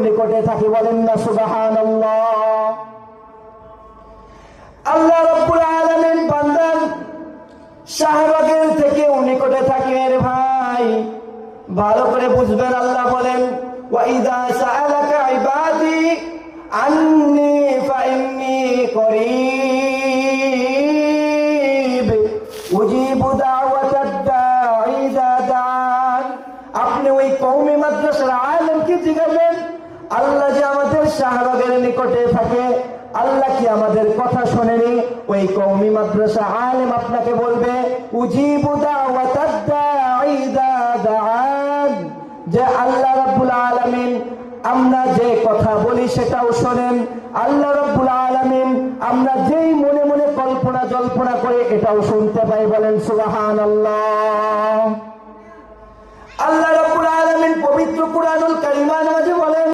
নিকটে থাকি, বলেন না সুবহানাল্লাহ। আল্লাহ রাব্বুল আলামিন বান্দার শাহবাগের থেকেও নিকটে থাকেন। ভাই ভালো করে বুঝবেন, আল্লাহ বলেন ওয়া ইযা সাআলাকা ইবাদি আন্নী ফাইন্নী করিব উজিবু দাওয়াতাদ দাঈ ইযা দাআন। আপনি ওই কওমি মাদ্রাসার আলেমকে জিজ্ঞাসেন, আল্লাহ যে আমাদের শাহবাগের নিকটে থাকে, আল্লাহ কি আমাদের কথা শোনেনি? ওই কওমি মাদ্রাসা আলেম আপনাকে বলবে উজিবু দাওয়াতাদ দাঈ ইযা দাআন, যে আল্লাহ রাব্বুল আলামিন আমরা যে কথা বলি সেটাও শোনেন। আল্লাহ রাব্বুল আলামিন আমরা যেই মনে মনে কল্পনা জল্পনা করে এটাও শুনতে পাই, বলেন সুবহানাল্লাহ। আল্লাহ রাব্বুল আলামিন পবিত্র কুরআনুল